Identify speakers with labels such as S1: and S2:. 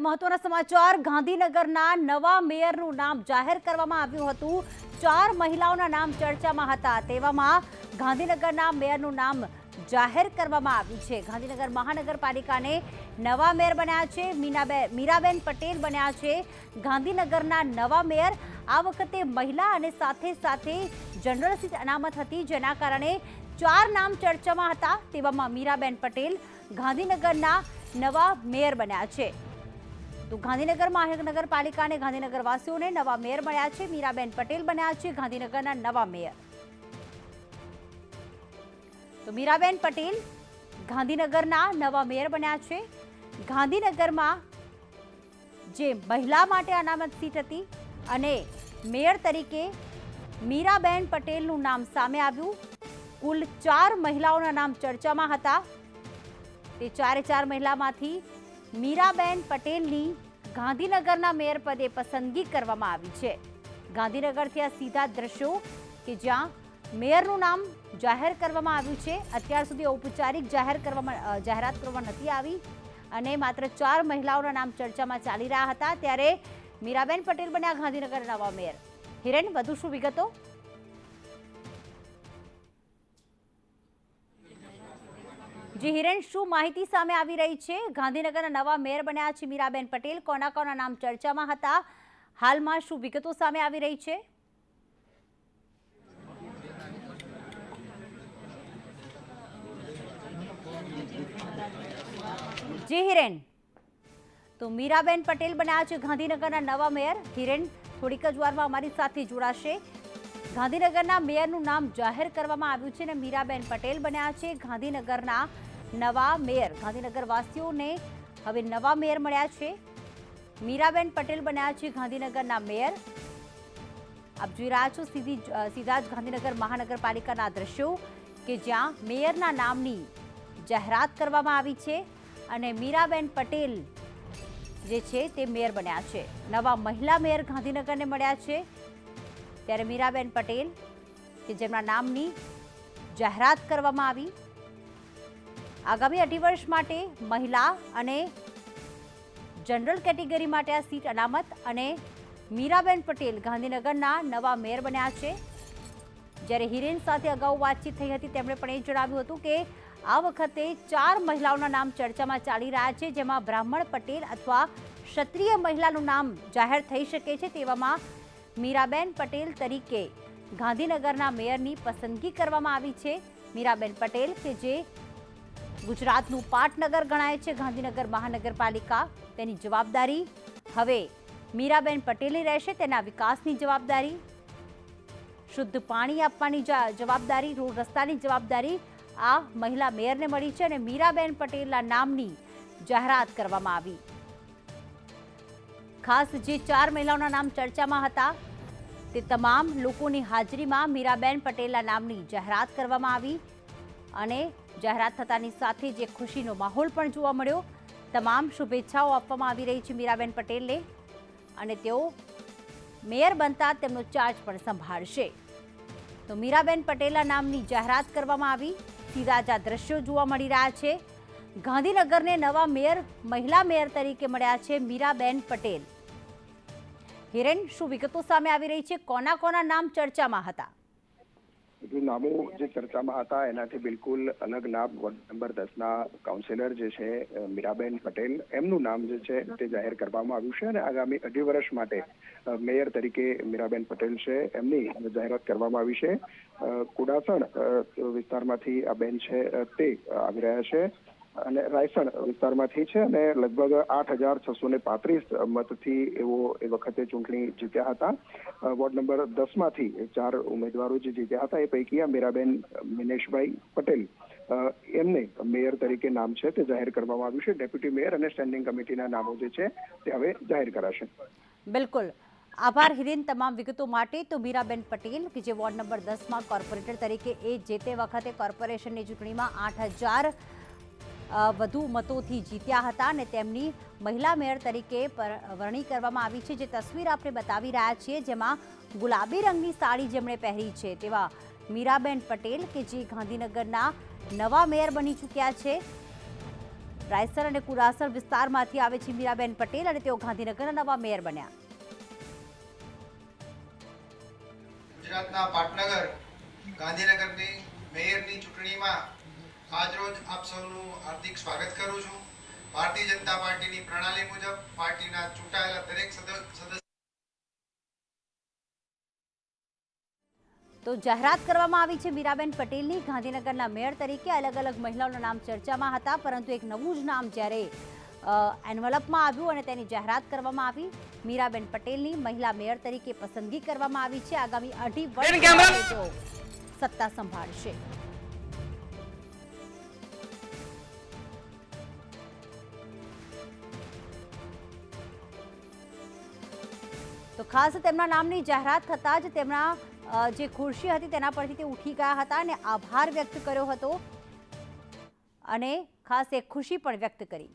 S1: મહત્વના સમાચાર ગાંધીનગરના નવા મેયરનું નામ જાહેર કરવામાં આવ્યું હતું। 4 મહિલાઓના નામ ચર્ચામાં હતા। તેવામાં ગાંધીનગરના મેયરનું નામ જાહેર કરવામાં આવ્યું છે। ગાંધીનગર મહાનગરપાલિકાને નવા મેયર બન્યા છે। મીરાબેન પટેલ બન્યા છે ગાંધીનગરના નવા મેયર। આ વખતે મહિલા અને સાથે સાથે જનરલ સીટ અનામત હતી, જેના કારણે 4 નામ ચર્ચામાં હતા। તેવામાં મીરાબેન પટેલ ગાંધીનગરના નવા મેયર બન્યા છે। તો ગાંધીનગર મહાનગરપાલિકાને ગાંધીનગરવાસીઓને નવા મેયર મળ્યા છે। મીરાબેન પટેલ બન્યા છે ગાંધીનગરના નવા મેયર। તો મીરાબેન પટેલ ગાંધીનગરના નવા મેયર બન્યા છે। ગાંધીનગરમાં જે મહિલા માટે અનામત સીટ હતી અને મેયર તરીકે મીરાબેન પટેલનું નામ સામે આવ્યું। કુલ 4 મહિલાઓના નામ ચર્ચામાં હતા। તે 4 મહિલામાંથી મીરાબેન પટેલની ગાંધીનગરના મેયર પદે પસંદગી કરવામાં આવી છે। ગાંધીનગરથી આ સીધા દ્રશ્યો કે જ્યાં મેયરનું નામ જાહેર કરવામાં આવ્યું છે। અત્યાર સુધી ઔપચારિક જાહેરાત કરવામાં નથી આવી અને માત્ર 4 મહિલાઓના નામ ચર્ચામાં ચાલી રહ્યા હતા। ત્યારે મીરાબેન પટેલ બન્યા ગાંધીનગરના નવા મેયર। હિરેન, વધુ શું વિગતો? જી હિરેન, શું માહિતી સામે આવી રહી છે? ગાંધીનગરના નવા મેયર બન્યા છે મીરાબેન પટેલ। કોના નામ ચર્ચામાં હતા? હાલમાં શું વિગતો સામે આવી રહી છે? જી હિરેન, તો મીરાબેન પટેલ બન્યા છે ગાંધીનગરના નવા મેયર। હિરેન થોડીક જ વારમાં અમારી સાથે જોડાશે। ગાંધીનગરના મેયરનું નામ જાહેર કરવામાં આવ્યું છે અને મીરાબેન પટેલ બન્યા છે ગાંધીનગરના નવા મેયર। ગાંધીનગરવાસીઓને હવે નવા મેયર મળ્યા છે। મીરાબેન પટેલ બન્યા છે ગાંધીનગરના મેયર। આપ જોઈ રહ્યા છો સીધા જ ગાંધીનગર મહાનગરપાલિકાના દ્રશ્યો કે જ્યાં મેયરના નામની જાહેરાત કરવામાં આવી છે અને મીરાબેન પટેલ જે છે તે મેયર બન્યા છે। નવા મહિલા મેયર ગાંધીનગરને મળ્યા છે। ત્યારે મીરાબેન પટેલ કે જેમના નામની જાહેરાત કરવામાં આવી। આગામી 2.5 વર્ષ માટે મહિલા અને જનરલ કેટેગરી માટે આ સીટ અનામત અને મીરાબેન પટેલ ગાંધીનગરના નવા મેયર બન્યા છે। જ્યારે હિરેન સાથે અગાઉ વાતચીત થઈ હતી, તેમણે પણ એ જણાવ્યું હતું કે આ વખતે 4 મહિલાઓના નામ ચર્ચામાં ચાલી રહ્યા છે, જેમાં બ્રાહ્મણ, પટેલ અથવા ક્ષત્રિય મહિલાનું નામ જાહેર થઈ શકે છે। તેવામાં મીરાબેન પટેલ તરીકે ગાંધીનગરના મેયરની પસંદગી કરવામાં આવી છે। મીરાબેન પટેલ કે જે ગુજરાતનું પાટનગર ગણાય છે ગાંધીનગર મહાનગરપાલિકા, તેની જવાબદારી હવે મીરાબેન પટેલની રહેશે। તેના વિકાસની જવાબદારી, શુદ્ધ પાણી આપવાની જવાબદારી, રોડ રસ્તાની જવાબદારી આ મહિલા મેયરને મળી છે અને મીરાબેન પટેલના નામની જાહેરાત કરવામાં આવી। ખાસ જે 4 મહિલાઓના નામ ચર્ચામાં હતા તે તમામ લોકોની હાજરીમાં મીરાબેન પટેલના નામની જાહેરાત કરવામાં આવી અને જાહેરાત થતાની સાથે જે ખુશીનો માહોલ પણ જોવા મળ્યો। તમામ શુભેચ્છાઓ આપવામાં આવી રહી છે મીરાબેન પટેલને અને તેઓ મેયર બનતા તેમનો ચાર્જ પણ સંભાળશે। તો મીરાબેન પટેલના નામની જાહેરાત કરવામાં આવી। સીધા જ આ દ્રશ્યો જોવા મળી રહ્યા છે। ગાંધીનગરને નવા મેયર, મહિલા મેયર તરીકે મળ્યા છે મીરાબેન પટેલ। હિરેન, શું વિગતો સામે આવી રહી છે? કોના નામ ચર્ચામાં હતા?
S2: નામો જે ચર્ચામાં હતા એનાથી બિલકુલ અલગ નામ વોર્ડ નંબર 10ના કાઉન્સિલર જે છે મીરાબેન પટેલ, એમનું નામ જે છે તે જાહેર કરવામાં આવ્યું છે અને આગામી 2.5 વર્ષ માટે મેયર તરીકે મીરાબેન પટેલ છે એમની જાહેરાત કરવામાં આવી છે। કુડાસણ વિસ્તારમાંથી આ બેન છે તે આવી રહ્યા છે અને રાયસણ વિસ્તારમાંથી છે અને લગભગ 8,635 મતથી એવો એ વખતે ચૂંટણી જીત્યા હતા। વોર્ડ નંબર 10માંથી 4 ઉમેદવારો જે જીત્યા હતા એ પૈકી આ મીરાબેન મિનેશભાઈ પટેલ એમને મેયર તરીકે નામ છે તે જાહેર કરવામાં આવ્યું છે। ડેપ્યુટી મેયર અને સ્ટેન્ડિંગ કમિટીના નામો જે છે તે હવે જાહેર કરાશે।
S1: બિલકુલ, આભાર હિરેન તમામ વિગતો માટે। તો મીરાબેન પટેલ કે જે વોર્ડ નંબર 10માં કોર્પોરેટર તરીકે જે તે વખતે કોર્પોરેશનની ચૂંટણીમાં 8,000 વધુ મતોથી જીત્યા હતા અને તેમની મહિલા મેયર તરીકે વરણી કરવામાં આવી છે। જે તસવીર આપણે બતાવી રહ્યા છીએ જેમાં ગુલાબી રંગની સાડી જેમણે પહેરી છે તેવા મીરાબેન પટેલ કે જે ગાંધીનગરના નવા મેયર બની ચૂક્યા છે। રાયસર અને કુરાસર વિસ્તારમાંથી આવે છે મીરાબેન પટેલ અને તેઓ ગાંધીનગરના નવા મેયર બન્યા.
S3: ગુજરાતના પાટનગર ગાંધીનગરની મેયરની ચૂંટણીમાં આજરોજ આપ સૌનું હાર્દિક સ્વાગત કરું છું. ભારતીય જનતા પાર્ટીની પ્રણાલી મુજબ પાર્ટીના ચૂંટાયેલા દરેક સદસ્ય
S1: તો જાહેરાત કરવામાં આવી છે મીરાબેન પટેલની ગાંધીનગરના મેયર તરીકે. અલગ અલગ મહિલાઓના નામ ચર્ચામાં હતા, પરંતુ એક નવું જ નામ જ્યારે એન્વલપમાં આવ્યું અને તેની જાહેરાત કરવામાં આવી. મીરાબેન પટેલની મહિલા મેયર તરીકે પસંદગી કરવામાં આવી છે. આગામી 2.5 વર્ષ તેઓ સત્તા સંભાળશે. તો ખાસ તેમના નામની જાહેરાત થતાં જ તેમના જે ખુરશી હતી તેના પરથી તે ઉઠી ગયા હતા અને આભાર વ્યક્ત કર્યો હતો અને ખાસ એક ખુશી પણ વ્યક્ત કરી.